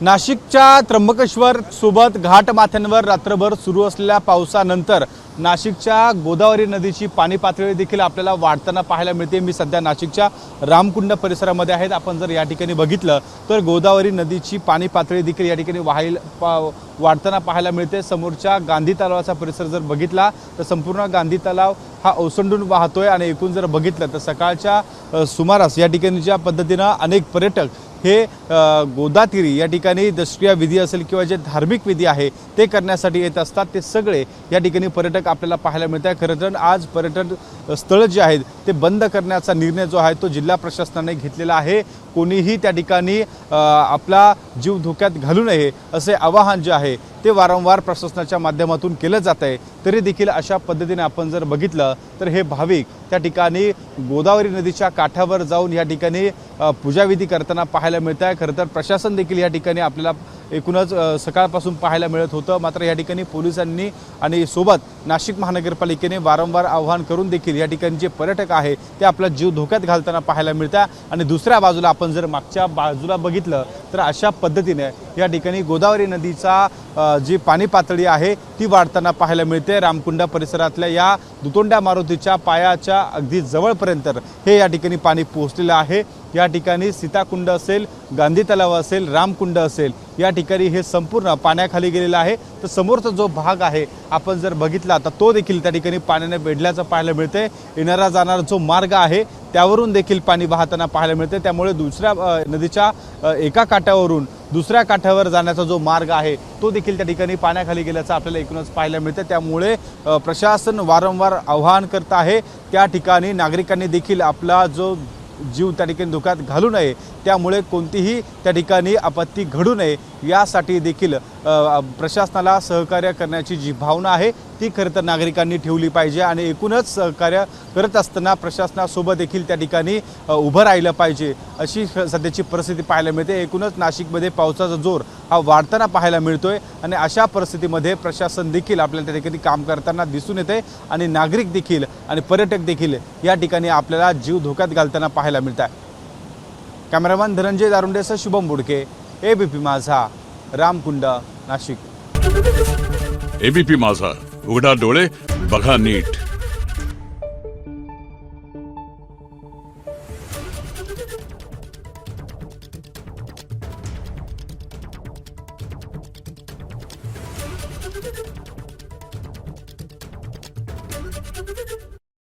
नाशिकच्या त्र्यंबकेश्वर सोबत घाटमाथ्यांवर रात्रभर सुरू असलेल्या पावसानंतर नाशिकच्या गोदावरी नदीची पाणी पातळी देखील आपल्याला वाढताना पाहायला मिळते। मी सध्या नाशिकच्या रामकुंड परिसरामध्ये आहे। आपण जर या ठिकाणी बघितलं तर गोदावरी नदीची पाणी पातळी देखील या ठिकाणी वाढताना पाहायला मिळते। समोरच्या गांधी तलावाचा परिसर जर बघितला तर संपूर्ण गांधी तलाव हा ओसंडून वाहतोय आणि एकूण जर बघितलं तर सकाळच्या सुमारास या ठिकाणी ज्या पद्धतीने अनेक पर्यटक हे गोदातीरी या ठिकाणी दशक्रिया विधी असेल किंवा जे धार्मिक विधी आहे ते करण्यासाठी येत असतात, ते सगळे या ठिकाणी पर्यटक आपल्याला पाहायला मिळत आहे। खरं तर आज पर्यटन स्थळ जे आहेत ते बंद करण्याचा निर्णय जो आहे तो जिल्हा प्रशासनाने घेतलेला आहे। कोणीही त्या ठिकाणी आपला जीव धोक्यात घालू नये असे आवाहन जे आहे ते वारंवार प्रशासनाच्या माध्यमातून केलं जात आहे। तरी देखील अशा पद्धतीने आपण जर बघितलं तर हे भाविक त्या ठिकाणी गोदावरी नदीच्या काठावर जाऊन या ठिकाणी पूजाविधी करताना पाहायला मिळत आहे। खरं तर प्रशासन देखील या ठिकाणी आपल्याला एकूणच सकाळपासून पाहायला मिळत होतं, मात्र या ठिकाणी पोलिसांनी आणि सोबत नाशिक महानगरपालिकेने वारंवार आवाहन करून देखील या ठिकाणी जे पर्यटक आहे ते आपला जीव धोक्यात घालताना पाहायला मिळतात। आणि दुसऱ्या बाजूला आपण जर मागच्या बाजूला बघितलं तर अशा पद्धतीने या ठिकाणी गोदावरी नदीचा जी पाणी पातळी आहे ती वाढताना पाहायला मिळते। रामकुंड परिसरातल्या या दुतोंड्या मारुतीच्या पायाच्या अगदी जवळपर्यंत हे या ठिकाणी पाणी पोहोचलेलं आहे। या ठिकाणी सीताकुंड असेल, गांधी तलाव असेल, रामकुंड असेल, या ठिकाणी हे संपूर्ण पाण्याखाली गेलेलं आहे। तर समोरचा जो भाग आहे आपण जर बघितला तर तो देखील त्या ठिकाणी पाण्याने वेढल्याचं पाहायला मिळते। येणारा जाणारा जो मार्ग आहे त्यावरून देखील पाणी वाहताना पाहायला मिळते। त्यामुळे दुसऱ्या नदीच्या एका काठावरून दुसऱ्या काठावर जाण्याचा जो मार्ग आहे तो देखील त्या ठिकाणी पाण्याखाली गेल्याचं आपल्याला एकूणच पाहायला मिळते। त्यामुळे प्रशासन वारंवार आवाहन करत आहे त्या ठिकाणी नागरिकांनी देखील आपला जो जीव त्या ठिकाणी धोक्यात घालू नये, त्यामुळे कोणतीही त्या ठिकाणी आपत्ती घडू नये यासाठी देखील प्रशासनाला सहकार्य करण्याची जी भावना आहे ती खरं तर नागरिकांनी ठेवली पाहिजे। आणि एकूणच सहकार्य करत असताना प्रशासनासोबत देखील त्या ठिकाणी उभं राहिलं पाहिजे अशी सध्याची परिस्थिती पाहायला मिळते। एकूणच नाशिकमध्ये पावसाचा जोर हा वाढताना पाहायला मिळतोय आणि अशा परिस्थितीमध्ये प्रशासन देखील आपल्याला त्या ठिकाणी काम करताना दिसून येते आणि नागरिक देखील आणि पर्यटक देखील या ठिकाणी आपल्याला जीव धोक्यात घालताना पाहायला मिळत आहे। कॅमेरामॅन धनंजय दारुंडेसह शुभम बुडके, एबीपी माझा, रामकुंड, नाशिक। एबीपी माझा, उघडा डोळे बघा नीट।